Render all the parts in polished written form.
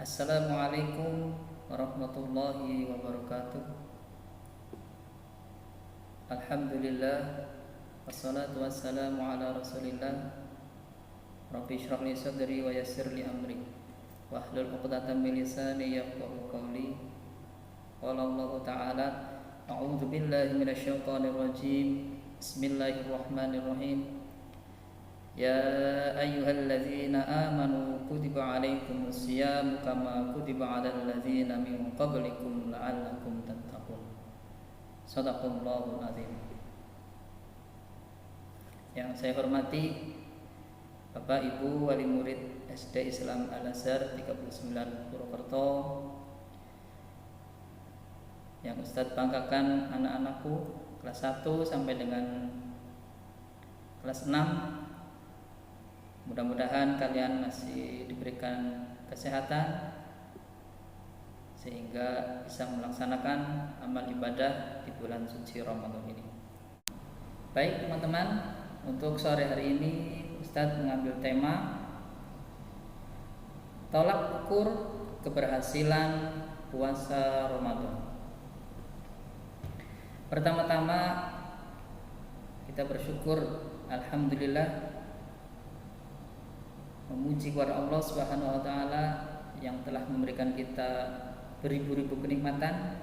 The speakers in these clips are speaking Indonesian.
Assalamualaikum warahmatullahi wabarakatuh. Alhamdulillah, wassalatu wassalamu ala rasulillah. Rabbi shrah li sadri wa yassir li amri wahlul 'uqdatam min lisani yafqahu qawli. Qala Allah ta'ala, a'udzu billahi minasy syaithanir rajim. Bismillahirrahmanirrahim. Ya ayyuhalladzina amanu kutiba alaikumus syiyamu kama kutiba alal ladzina min qablikum la'allakum tattaqun. Shadaqallahul azim. Yang saya hormati Bapak Ibu wali murid SD Islam Al-Azhar 39 Purwokerto, yang Ustadz banggakan anak-anakku kelas 1 sampai dengan kelas 6. Mudah-mudahan kalian masih diberikan kesehatan sehingga bisa melaksanakan amal ibadah di bulan suci Ramadan ini. Baik teman-teman, untuk sore hari ini Ustadz mengambil tema tolak ukur keberhasilan puasa Ramadan. Pertama-tama kita bersyukur, alhamdulillah, memuji kepada Allah Subhanahu wa taala yang telah memberikan kita beribu-ribu kenikmatan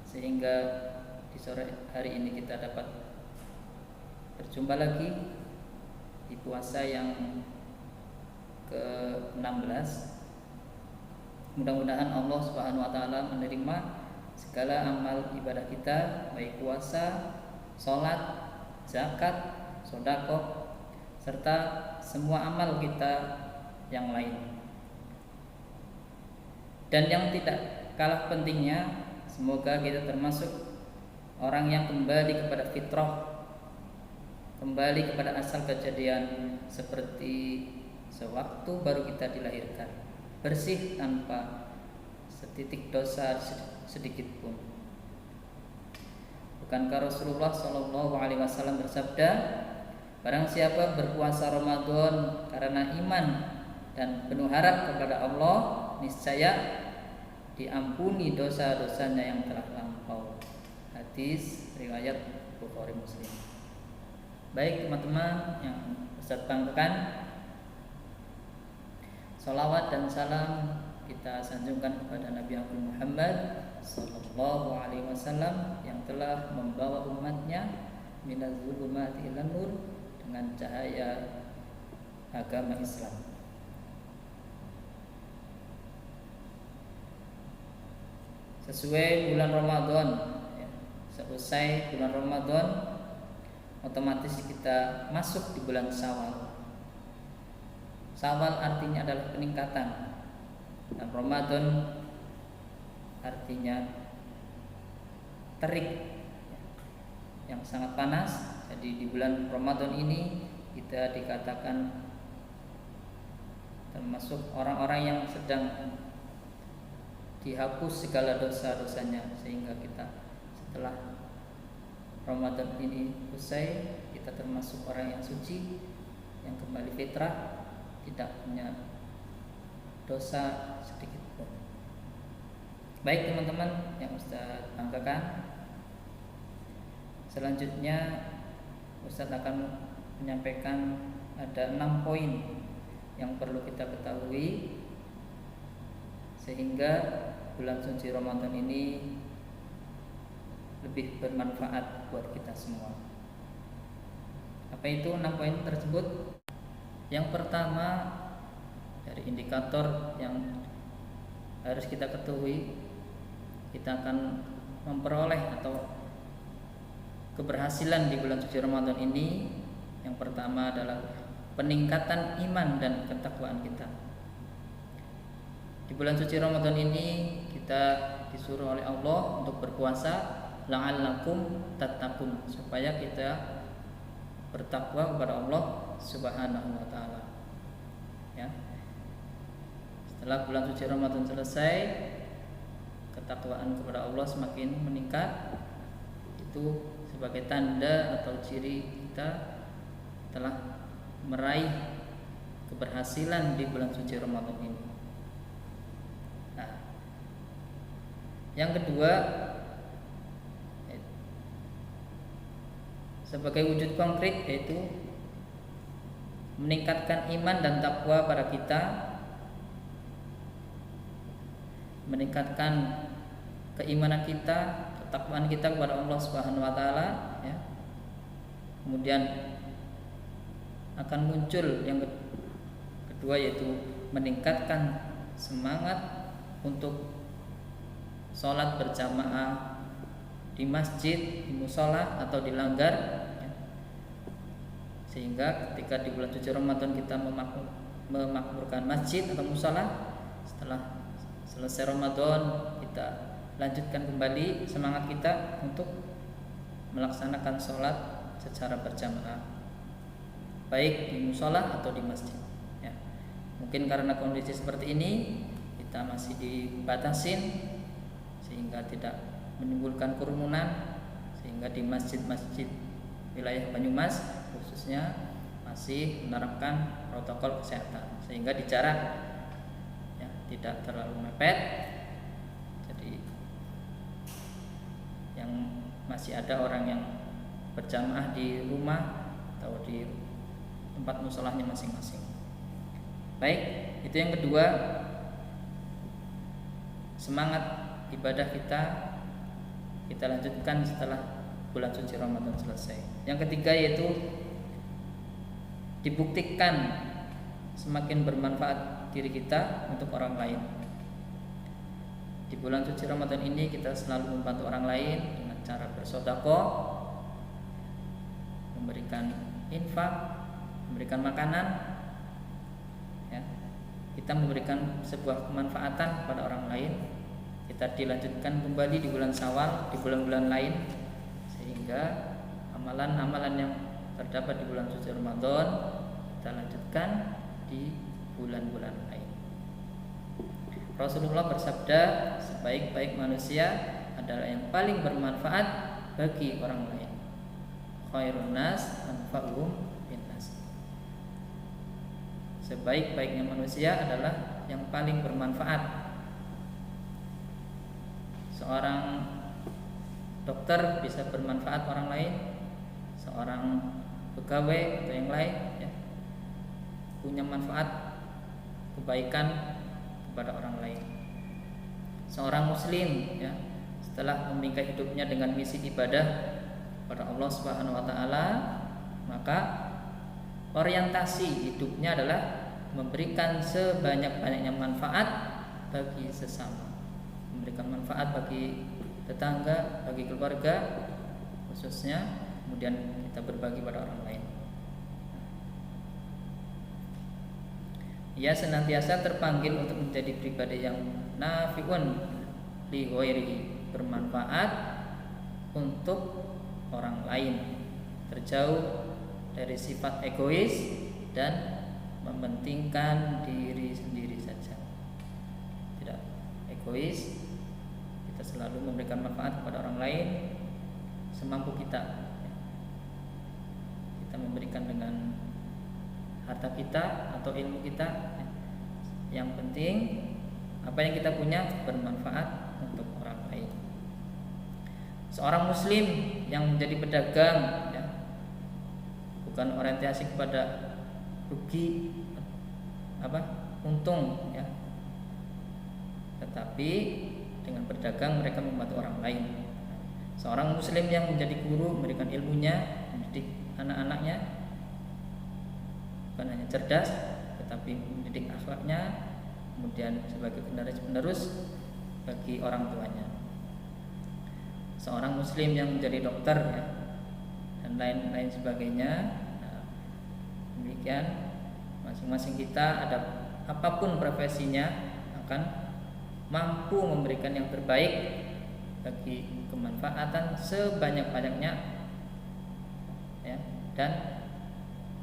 sehingga di sore hari ini kita dapat berjumpa lagi di puasa yang ke-16. Mudah-mudahan Allah Subhanahu wa taala menerima segala amal ibadah kita, baik puasa, salat, zakat, sedekah, serta semua amal kita yang lain. Dan yang tidak kalah pentingnya, semoga kita termasuk orang yang kembali kepada fitrah, kembali kepada asal kejadian seperti sewaktu baru kita dilahirkan, bersih tanpa setitik dosa sedikit pun. Bukankah Rasulullah SAW bersabda, barang siapa berpuasa Ramadan karena iman dan penuh harap kepada Allah, niscaya diampuni dosa-dosanya yang telah lampau. Hadis riwayat Bukhari Muslim. Baik teman-teman yang Ustaz banggakan, salawat dan salam kita sanjungkan kepada Nabi Muhammad sallallahu alaihi wasallam yang telah membawa umatnya minaz zulumati ilan nur dengan cahaya agama Islam. Sesuai bulan Ramadan, selesai bulan Ramadan, otomatis kita masuk di bulan Syawal. Syawal artinya adalah peningkatan, dan Ramadan artinya terik yang sangat panas. Jadi di bulan Ramadan ini kita dikatakan termasuk orang-orang yang sedang dihapus segala dosa-dosanya, sehingga kita setelah Ramadan ini usai, kita termasuk orang yang suci, yang kembali fitrah, tidak punya dosa sedikit pun. Baik teman-teman yang Ustaz banggakan, selanjutnya Ustaz akan menyampaikan ada 6 poin yang perlu kita ketahui sehingga bulan suci Ramadan ini lebih bermanfaat buat kita semua. Apa itu 6 poin tersebut? Yang pertama, dari indikator yang harus kita ketahui, kita akan memperoleh atau keberhasilan di bulan suci Ramadan ini. Yang pertama adalah peningkatan iman dan ketakwaan kita. Di bulan suci Ramadan ini kita disuruh oleh Allah untuk berpuasa la'allakum tattaqun, supaya kita bertakwa kepada Allah Subhanahu wa taala. Ya. Setelah bulan suci Ramadan selesai, ketakwaan kepada Allah semakin meningkat. Itu sebagai tanda atau ciri kita telah meraih keberhasilan di bulan suci Ramadan ini. Yang kedua, sebagai wujud konkret, yaitu meningkatkan iman dan takwa pada kita, meningkatkan keimanan kita, ketakwaan kita kepada Allah Subhanahu wa taala, ya. Kemudian akan muncul yang kedua, yaitu meningkatkan semangat untuk sholat berjamaah di masjid, di musola atau di langgar, ya. Sehingga ketika di bulan suci Ramadan kita memakmurkan masjid atau musola, setelah selesai Ramadan kita lanjutkan kembali semangat kita untuk melaksanakan sholat secara berjamaah, baik di musola atau di masjid, ya. Mungkin karena kondisi seperti ini kita masih dibatasin sehingga tidak menimbulkan kerumunan, sehingga di masjid-masjid wilayah Banyumas khususnya masih menerapkan protokol kesehatan, sehingga di jarak, ya, tidak terlalu mepet. Jadi yang masih ada orang yang berjamaah di rumah atau di tempat musolahnya masing-masing. Baik, itu yang kedua, semangat ibadah kita lanjutkan setelah bulan suci Ramadan selesai. Yang ketiga yaitu dibuktikan semakin bermanfaat diri kita untuk orang lain. Di bulan suci Ramadan ini kita selalu membantu orang lain dengan cara bersedekah, memberikan infak, memberikan makanan, ya. Kita memberikan sebuah kemanfaatan kepada orang lain. Kita dilanjutkan kembali di bulan Syawal, di bulan-bulan lain, sehingga amalan-amalan yang terdapat di bulan suci Ramadan kita lanjutkan di bulan-bulan lain. Rasulullah bersabda, sebaik-baik manusia adalah yang paling bermanfaat bagi orang lain. Khairun nas anfa'uhum binnas. Sebaik-baiknya manusia adalah yang paling bermanfaat. Seorang dokter bisa bermanfaat orang lain, seorang pegawai atau yang lain, ya, punya manfaat kebaikan kepada orang lain. Seorang muslim, ya, setelah membingkai hidupnya dengan misi ibadah kepada Allah Subhanahu wa taala, maka orientasi hidupnya adalah memberikan sebanyak-banyaknya manfaat bagi sesama, memberikan manfaat bagi tetangga, bagi keluarga khususnya, kemudian kita berbagi pada orang lain. Ia senantiasa terpanggil untuk menjadi pribadi yang nafi'un li ghairihi, bermanfaat untuk orang lain, terjauh dari sifat egois dan mementingkan diri sendiri saja. Tidak egois, kita selalu memberikan manfaat kepada orang lain semampu kita. Kita memberikan dengan harta kita atau ilmu kita. Yang penting apa yang kita punya bermanfaat untuk orang lain. Seorang muslim yang menjadi pedagang, ya, bukan orientasi kepada rugi, untung, ya, tetapi dengan berdagang mereka membantu orang lain. Seorang muslim yang menjadi guru, memberikan ilmunya, mendidik anak-anaknya, bukan hanya cerdas tetapi mendidik akhlaknya, kemudian sebagai penerus bagi orang tuanya. Seorang muslim yang menjadi dokter, ya, dan lain-lain sebagainya. Nah, demikian masing-masing kita, ada apapun profesinya, akan mampu memberikan yang terbaik bagi kemanfaatan sebanyak-banyaknya, ya, dan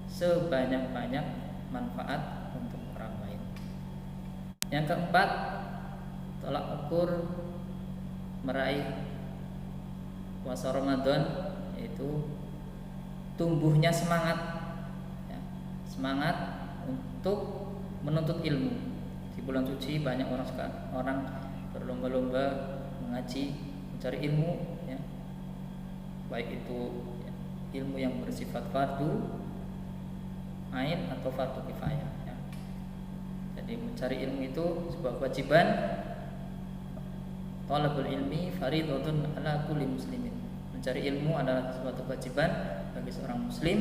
sebanyak-banyak manfaat untuk orang lain. Yang keempat, tolak ukur meraih puasa Ramadan yaitu tumbuhnya semangat, ya, semangat untuk menuntut ilmu. Di bulan suci banyak orang berlomba-lomba mengaji, mencari ilmu, ya. Baik itu ya, ilmu yang bersifat fardu ain atau fardu kifayah, ya. Jadi mencari ilmu itu sebuah kewajiban. Talabul ilmi fardhatun ala kulli muslimin. Mencari ilmu adalah suatu kewajiban bagi seorang muslim,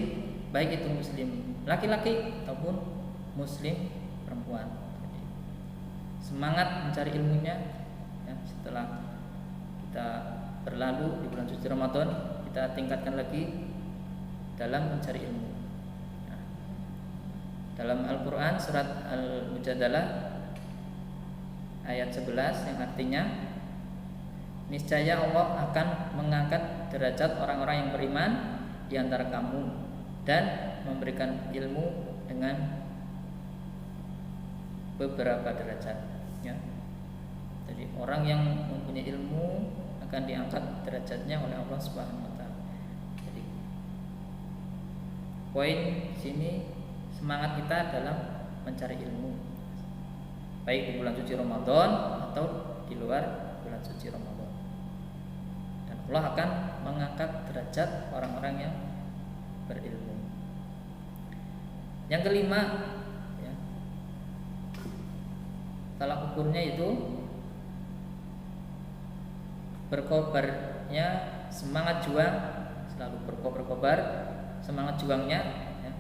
baik itu muslim laki-laki ataupun muslim perempuan. Jadi, semangat mencari ilmunya, ya, setelah kita berlalu di bulan suci Ramadan, kita tingkatkan lagi dalam mencari ilmu. Nah, dalam Al-Quran surat Al-Mujadalah ayat 11 yang artinya, niscaya Allah akan mengangkat derajat orang-orang yang beriman di antara kamu dan memberikan ilmu dengan beberapa derajat, ya. Jadi orang yang mempunyai ilmu akan diangkat derajatnya oleh Allah Subhanahu wa taala. Jadi poin sini semangat kita dalam mencari ilmu, baik di bulan suci Ramadan atau di luar bulan suci Ramadan. Dan Allah akan mengangkat derajat orang-orang yang berilmu. Yang kelima, ya, tolak ukurnya itu berkobarnya semangat juang, selalu berkobar semangat juangnya, ya.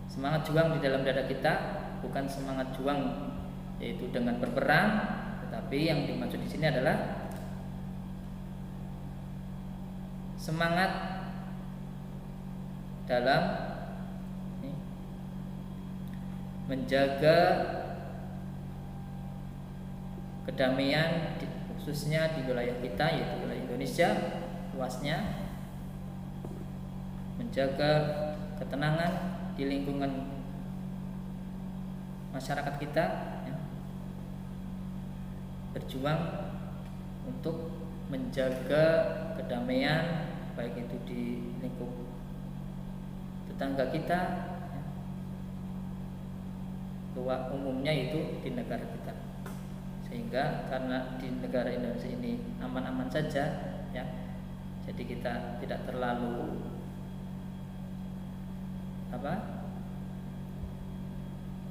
Semangat juang di dalam dada kita, bukan semangat juang yaitu dengan berperang, tetapi yang dimaksud di sini adalah semangat dalam menjaga kedamaian khususnya di wilayah kita, yaitu wilayah Indonesia luasnya, menjaga ketenangan di lingkungan masyarakat kita, ya. Berjuang untuk menjaga kedamaian baik itu di lingkup tetangga kita, ya. Umumnya itu di negara kita, sehingga karena di negara Indonesia ini aman-aman saja, ya, jadi kita tidak terlalu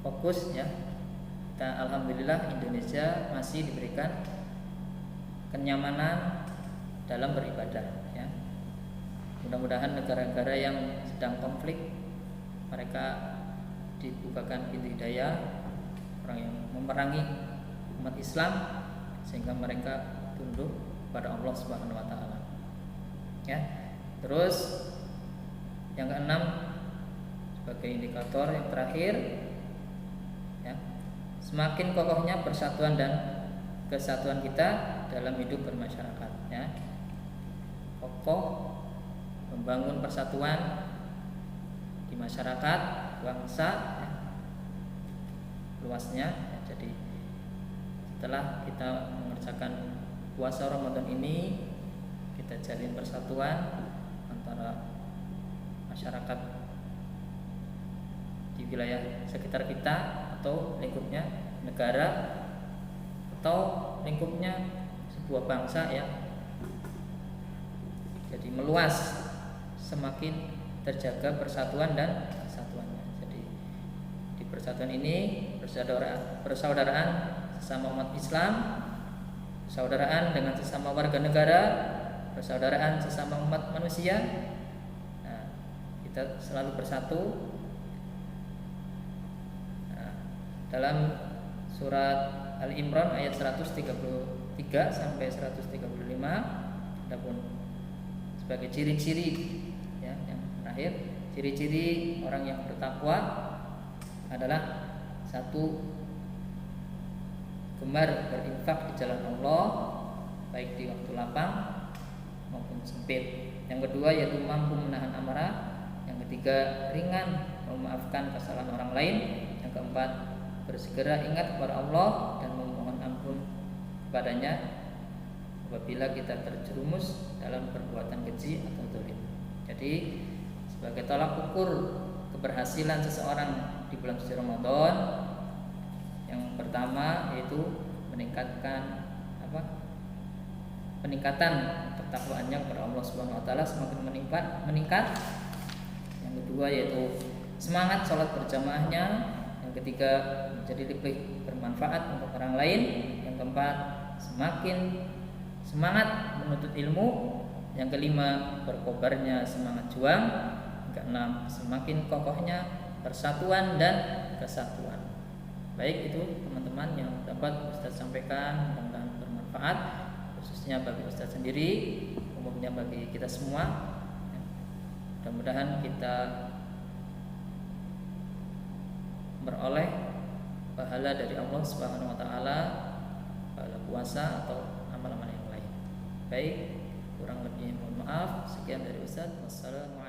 fokus, ya. Kita alhamdulillah Indonesia masih diberikan kenyamanan dalam beribadah, ya. Mudah-mudahan negara-negara yang sedang konflik mereka dibukakan pintu hidayah, orang yang memerangi umat Islam sehingga mereka tunduk pada Allah Subhanahu wa taala. Ya. Terus yang keenam sebagai indikator yang terakhir, ya, semakin kokohnya persatuan dan kesatuan kita dalam hidup bermasyarakat, ya. Kokoh membangun persatuan di masyarakat, bangsa, ya, luasnya, ya. Jadi setelah kita mengerjakan puasa Ramadan ini, kita jalin persatuan antara masyarakat di wilayah sekitar kita atau lingkupnya negara atau lingkupnya sebuah bangsa, ya. Jadi meluas, semakin terjaga persatuan dan kesatuannya. Jadi di persatuan ini persaudaraan sesama umat Islam, persaudaraan dengan sesama warga negara, persaudaraan sesama umat manusia. Nah, kita selalu bersatu. Nah, dalam surat Al-Imran ayat 133 sampai 135, adapun sebagai ciri-ciri, ya, yang terakhir, ciri-ciri orang yang bertakwa adalah satu, gemar berinfak di jalan Allah baik di waktu lapang maupun sempit. Yang kedua yaitu mampu menahan amarah. Yang ketiga ringan memaafkan kesalahan orang lain. Yang keempat bersegera ingat kepada Allah dan memohon ampun kepadanya apabila kita terjerumus dalam perbuatan keji atau zalim. Jadi sebagai tolak ukur keberhasilan seseorang di bulan suci Ramadan, yang pertama yaitu meningkatkan peningkatan ketakwaannya kepada Allah Subhanahu wa taala semakin meningkat. Yang kedua yaitu semangat sholat berjamaahnya. Yang ketiga menjadi lebih bermanfaat untuk orang lain. Yang keempat semakin semangat menuntut ilmu. Yang kelima berkobarnya semangat juang. Yang keenam semakin kokohnya persatuan dan kesatuan. Baik, itu teman-teman yang dapat Ustaz sampaikan, mudah-mudahan bermanfaat khususnya bagi Ustaz sendiri, umumnya bagi kita semua. Mudah-mudahan kita beroleh pahala dari Allah Subhanahu wa taala, pahala puasa atau amal-amal yang lain. Baik, kurang lebihnya mohon maaf. Sekian dari Ustaz. Wassalamualaikum.